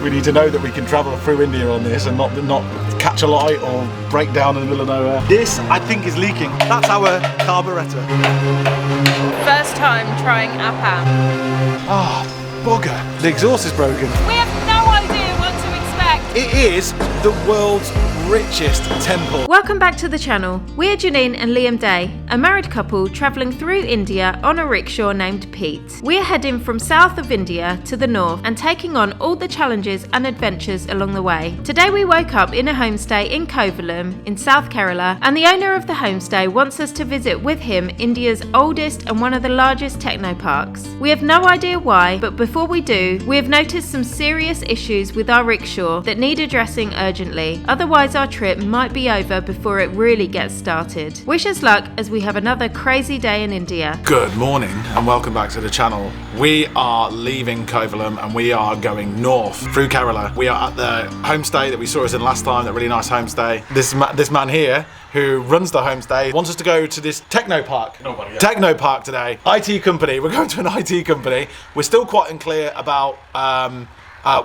We need to know that we can travel through India on this and not catch a light or break down in the middle of nowhere. This, I think, is leaking. That's our carburettor. First time trying appam. Ah, bugger. The exhaust is broken. We have no idea what to expect. It is the world's richest temple. Welcome back to the channel. We're Janine and Liam Day, a married couple travelling through India on a rickshaw named Pete. We're heading from south of India to the north and taking on all the challenges and adventures along the way. Today we woke up in a homestay in Kovalam in South Kerala, and the owner of the homestay wants us to visit with him India's oldest and one of the largest technoparks. We have no idea why, but before we do, we have noticed some serious issues with our rickshaw that need addressing urgently. Otherwise our trip might be over before it really gets started. Wish us luck as we have another crazy day in India. Good morning and welcome back to the channel. We are leaving Kovalam and we are going north through Kerala. We are at the homestay that we saw us in last time, that really nice homestay. This man here who runs the homestay wants us to go to this Technopark. Technopark today. IT company. We're going to an IT company. We're still quite unclear about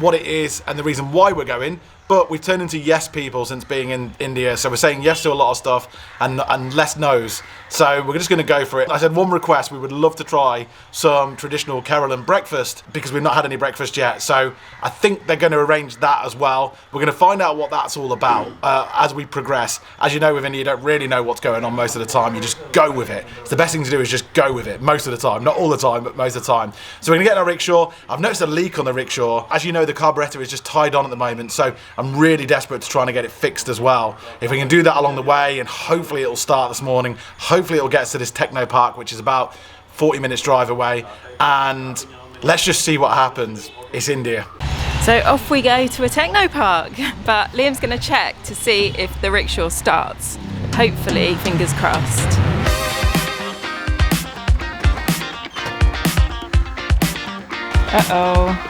what it is and the reason why we're going. But we've turned into yes people since being in India, so we're saying yes to a lot of stuff and less no's. So we're just going to go for it. I said one request, we would love to try some traditional Keralan breakfast because we've not had any breakfast yet. So I think they're going to arrange that as well. We're going to find out what that's all about as we progress. As you know, with India, you don't really know what's going on most of the time. You just go with it. It's the best thing to do is just go with it most of the time. Not all the time, but most of the time. So we're going to get in our rickshaw. I've noticed a leak on the rickshaw. As you know, the carburettor is just tied on at the moment. So I'm really desperate to try and get it fixed as well. If we can do that along the way, and hopefully it'll start this morning, hopefully it'll get us to this Technopark, which is about 40 minutes drive away, and let's just see what happens. It's India. So off we go to a Technopark, but Liam's going to check to see if the rickshaw starts. Hopefully, fingers crossed. Uh-oh.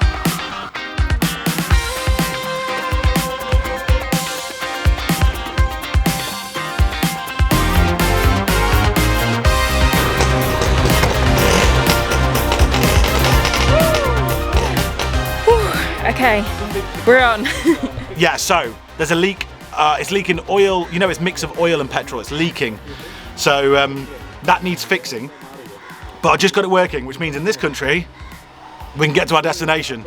Okay, we're on. Yeah, so there's a leak. It's leaking oil. You know, it's a mix of oil and petrol. It's leaking. So that needs fixing. But I just got it working, which means in this country, we can get to our destination,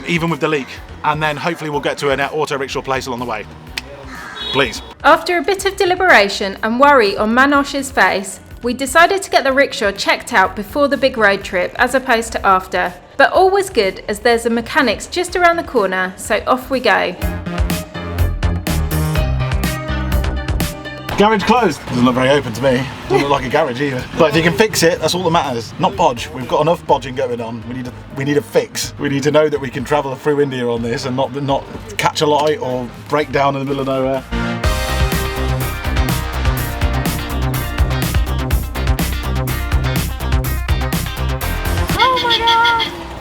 even with the leak. And then hopefully we'll get to an auto rickshaw place along the way. Please. After a bit of deliberation and worry on Manosh's face, we decided to get the rickshaw checked out before the big road trip as opposed to after. But all was good as there's a mechanics just around the corner, so off we go. Garage closed. Doesn't look very open to me. Doesn't look like a garage either. But if you can fix it, that's all that matters. Not bodge. We've got enough bodging going on. We need a fix. We need to know that we can travel through India on this and not catch a light or break down in the middle of nowhere.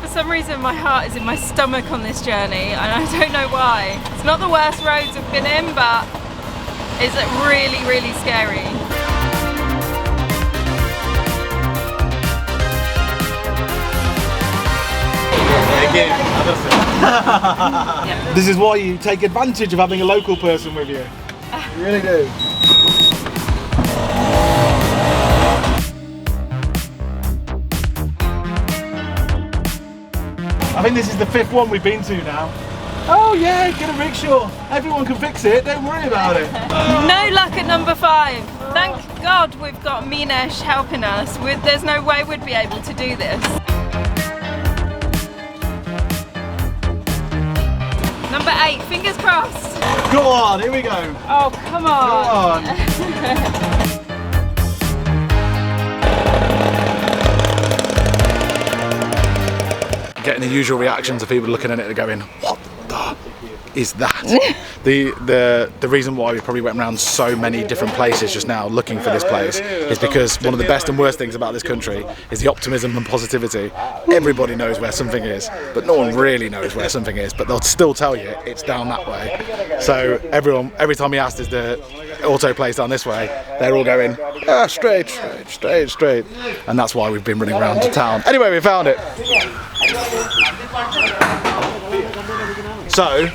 For some reason my heart is in my stomach on this journey and I don't know why. It's not the worst roads I've been in, but it's really, really scary. This is why you take advantage of having a local person with you. You really do. I think this is the 5th one we've been to now. Oh yeah, get a rickshaw. Everyone can fix it, don't worry about it. No luck at number 5. Thank God we've got Minesh helping us. There's no way we'd be able to do this. Number 8, fingers crossed. Go on, here we go. Oh, come on. Go on. Getting the usual reactions of people looking at it and going, what the is that? The reason why we probably went around so many different places just now looking for this place is because one of the best and worst things about this country is the optimism and positivity. Everybody knows where something is, but no one really knows where something is, but they'll still tell you it's down that way. So every time we asked, is the auto place down this way, they're all going, straight. And that's why we've been running around to town. Anyway, we found it. So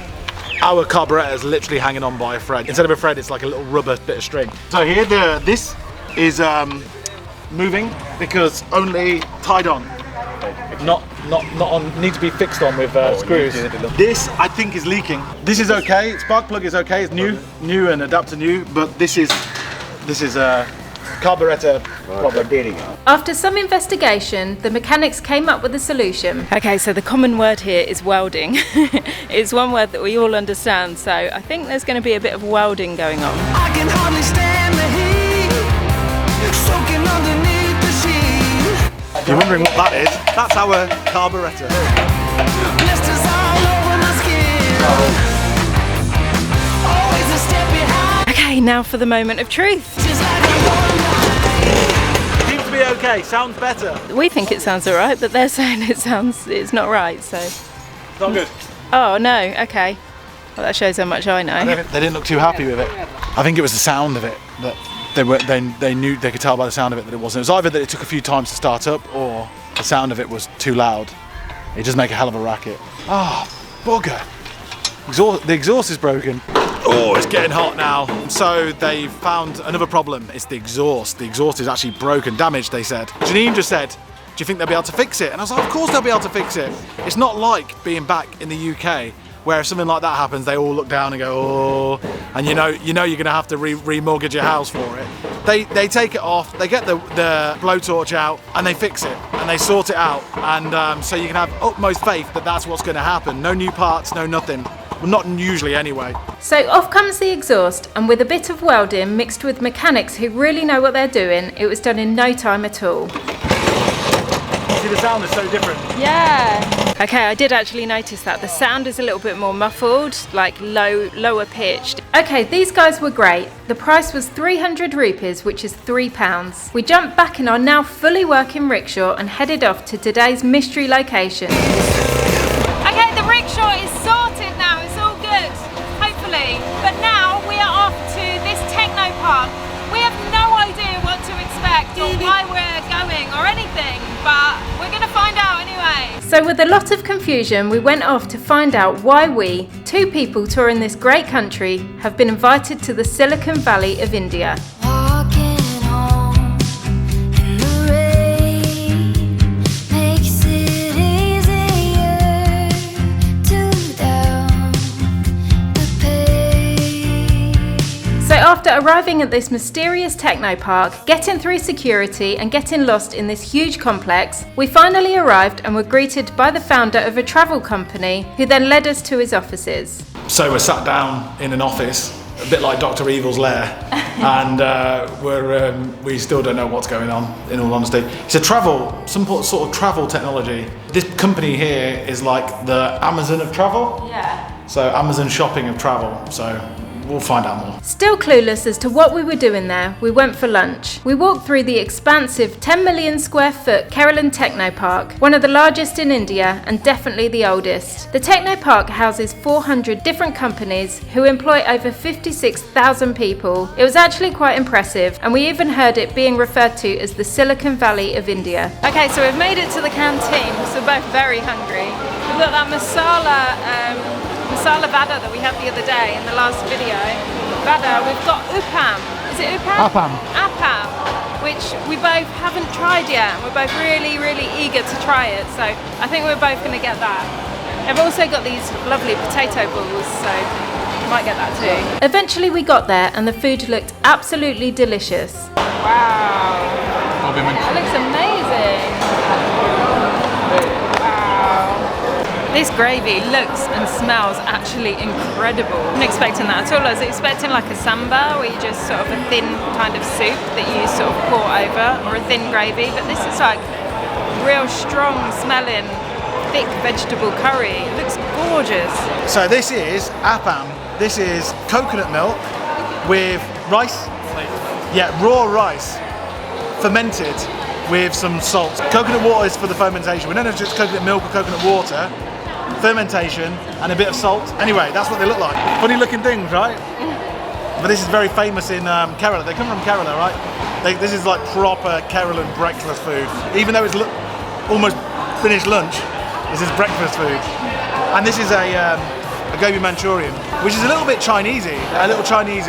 our carburettor is literally hanging on by a thread. Instead of a thread, it's like a little rubber bit of string. So here, this is moving because only tied on, not on. Need to be fixed on with screws. This I think is leaking. This is okay. Spark plug is okay. It's new and adapter new, but this is carburettor problem. After some investigation, the mechanics came up with a solution. Okay, so the common word here is welding. It's one word that we all understand, so I think there's going to be a bit of welding going on. I can hardly stand the heat, soaking underneath the sheet. If you're wondering what that is, that's our carburettor. Blisters all over my skin. Always a step behind. Okay, now for the moment of truth. Just like a warm light. Seems to be okay. Sounds better. We think it sounds alright, but they're saying it's not right, so. Not good. Oh no, okay. Well, that shows how much I know. They didn't look too happy with it. I think it was the sound of it that they knew, they could tell by the sound of it that it wasn't. It was either that it took a few times to start up, or the sound of it was too loud. It does make a hell of a racket. Ah, bugger. The exhaust is broken. Oh, it's getting hot now. So they found another problem. It's the exhaust. The exhaust is actually broken, damaged, they said. Janine just said, do you think they'll be able to fix it? And I was like, of course they'll be able to fix it. It's not like being back in the UK, where if something like that happens, they all look down and go, oh, and you know you're going to have to remortgage your house for it. They take it off, they get the blowtorch out, and they fix it, and they sort it out. And so you can have utmost faith that that's what's going to happen. No new parts, no nothing. Well, not usually anyway. So off comes the exhaust, and with a bit of welding mixed with mechanics who really know what they're doing, it was done in no time at all. See, the sound is so different. Yeah. Okay, I did actually notice that. The sound is a little bit more muffled, like lower pitched. Okay, these guys were great. The price was 300 rupees, which is £3. We jumped back in our now fully working rickshaw and headed off to today's mystery location. Okay, the rickshaw is sorted now. It's all good, hopefully. But now we are off to this Technopark. We have no idea what to expect or why we're going or anything, but we're going to find out anyway. So with a lot of confusion, we went off to find out why we, two people touring this great country, have been invited to the Silicon Valley of India. Walking home in the rain makes it easier to down the pain. So after arriving at this mysterious Technopark, getting through security and getting lost in this huge complex, we finally arrived and were greeted by the founder of a travel company who then led us to his offices. So we're sat down in an office, a bit like Dr. Evil's lair, and we still don't know what's going on, in all honesty. It's a some sort of travel technology. This company here is like the Amazon of travel. Yeah. So Amazon shopping of travel. So we'll find out more. Still clueless as to what we were doing there, we went for lunch. We walked through the expansive 10 million square foot Kerala Technopark, one of the largest in India and definitely the oldest. The Technopark houses 400 different companies who employ over 56,000 people. It was actually quite impressive, and we even heard it being referred to as the Silicon Valley of India. Okay, so we've made it to the canteen, so we're both very hungry. We've got that masala vada that we had the other day in the last video. Vada, we've got appam. Is it appam? Appam. Appam, which we both haven't tried yet. We're both really, really eager to try it, so I think we're both going to get that. I've also got these lovely potato balls, so might get that too. Eventually we got there and the food looked absolutely delicious. Wow. That looks amazing. This gravy looks and smells actually incredible. I wasn't expecting that at all. I was expecting like a samba, where you just sort of a thin kind of soup that you sort of pour over, or a thin gravy, but this is like real strong smelling, thick vegetable curry. It looks gorgeous. So this is appam. This is coconut milk with rice. Yeah, raw rice, fermented with some salt. Coconut water is for the fermentation. We don't know if it's coconut milk or coconut water. Fermentation and a bit of salt. Anyway, that's what they look like. Funny looking things, right? But this is very famous in Kerala. They come from Kerala, right? This is like proper Keralan breakfast food. Even though it's almost finished lunch, this is breakfast food. And this is a a gobi Manchurian, which is a little bit Chinesey,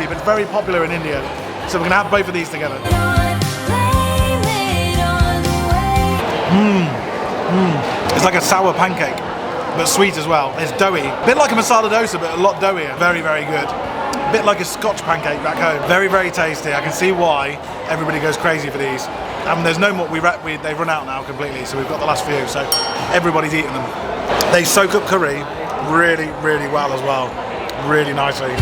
but it's very popular in India. So we're gonna have both of these together. It's like a sour pancake, but sweet as well. It's doughy, a bit like a masala dosa, but a lot doughier. Very, very good. A bit like a Scotch pancake back home. Very, very tasty. I can see why everybody goes crazy for these. And there's no more. They've run out now completely, so we've got the last few. So everybody's eating them. They soak up curry really, really well as well. Really nicely.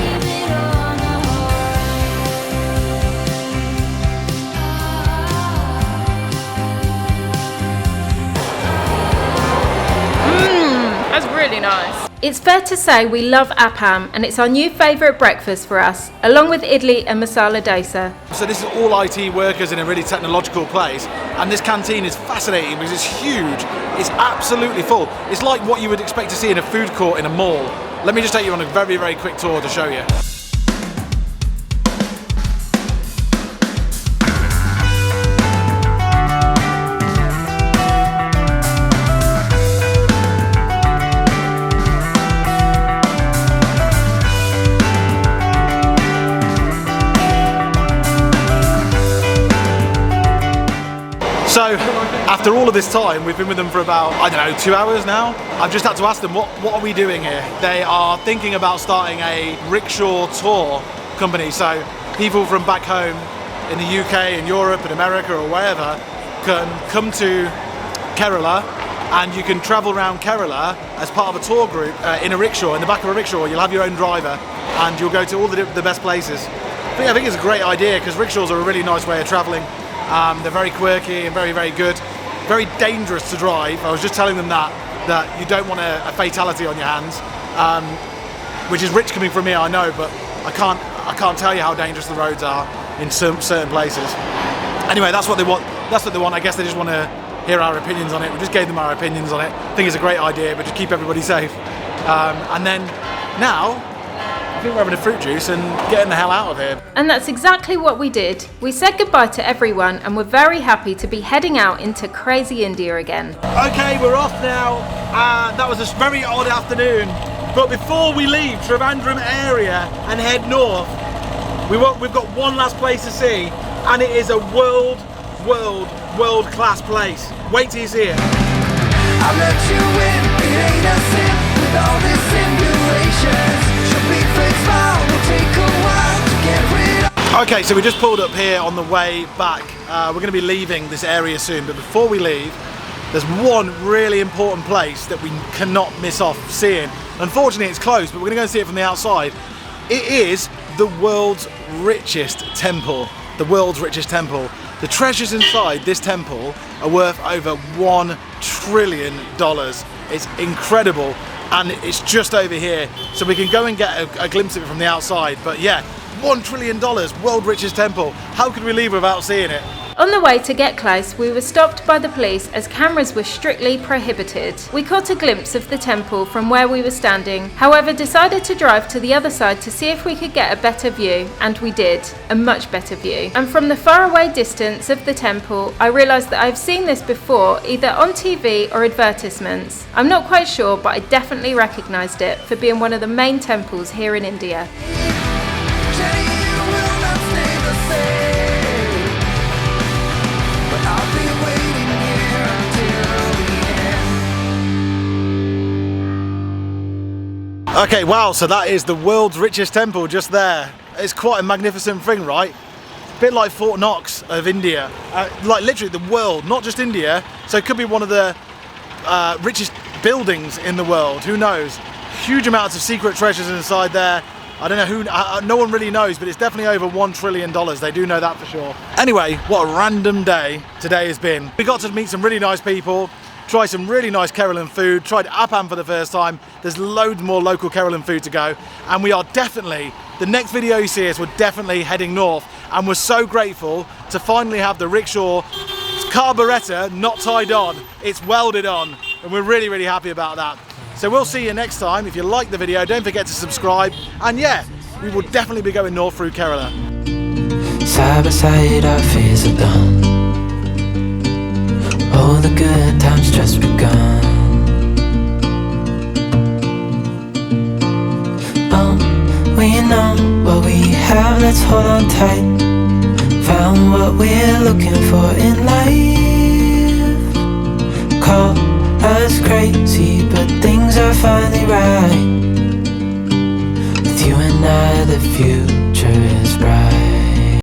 That's really nice. It's fair to say we love appam, and it's our new favourite breakfast for us, along with idli and masala dosa. So this is all IT workers in a really technological place, and this canteen is fascinating because it's huge. It's absolutely full. It's like what you would expect to see in a food court in a mall. Let me just take you on a very, very quick tour to show you. So, after all of this time, we've been with them for about, I don't know, 2 hours now. I've just had to ask them, what are we doing here? They are thinking about starting a rickshaw tour company. So, people from back home in the UK and Europe and America or wherever can come to Kerala, and you can travel around Kerala as part of a tour group in a rickshaw. In the back of a rickshaw, you'll have your own driver, and you'll go to all the best places. I think it's a great idea because rickshaws are a really nice way of travelling. They're very quirky and very, very good. Very dangerous to drive. I was just telling them that you don't want a fatality on your hands, which is rich coming from me, I know, but I can't tell you how dangerous the roads are in certain places. Anyway, that's what they want. That's what they want. I guess they just want to hear our opinions on it. We just gave them our opinions on it. I think it's a great idea, but just keep everybody safe. And then now, I think we're having a fruit juice and getting the hell out of here. And that's exactly what we did. We said goodbye to everyone and we're very happy to be heading out into crazy India again. Okay, we're off now. That was a very odd afternoon. But before we leave Trivandrum area and head north, we've got one last place to see, and it is a world-class place. Wait till you see it. I'll let you in, it ain't a sin with all these simulations. She'll be fixed now, will take a while to get rid of. Okay, so we just pulled up here on the way back. We're going to be leaving this area soon, but before we leave, there's one really important place that we cannot miss off seeing. Unfortunately, it's closed, but we're going to go and see it from the outside. It is the world's richest temple. The world's richest temple. The treasures inside this temple are worth over $1 trillion. It's incredible, and it's just over here, so we can go and get a glimpse of it from the outside. But yeah, $1 trillion, world richest temple. How could we leave without seeing it? On the way to get close, we were stopped by the police as cameras were strictly prohibited. We caught a glimpse of the temple from where we were standing, however decided to drive to the other side to see if we could get a better view, and we did, a much better view. And from the faraway distance of the temple, I realised that I've seen this before, either on TV or advertisements. I'm not quite sure, but I definitely recognised it for being one of the main temples here in India. Jenny, you will not stay the same. But I'll be waiting here until the end. Okay, wow, so that is the world's richest temple just there. It's quite a magnificent thing, right? A bit like Fort Knox of India. Like literally the world, not just India. So it could be one of the richest buildings in the world, who knows? Huge amounts of secret treasures inside there. I don't know who, no one really knows, but it's definitely over $1 trillion. They do know that for sure. Anyway, what a random day today has been. We got to meet some really nice people, try some really nice Kerala food, tried appam for the first time. There's loads more local Kerala food to go. And we are definitely, the next video you see us, we're definitely heading north. And we're so grateful to finally have the rickshaw carburettor not tied on. It's welded on. And we're really, really happy about that. So we'll see you next time. If you like the video, don't forget to subscribe. And yeah, we will definitely be going north through Kerala. Side by side our fears are done. All the good times just begun. know what we have, let's hold on tight. Found what we're looking for in life. Call us crazy, but things are finally right. With you and I, the view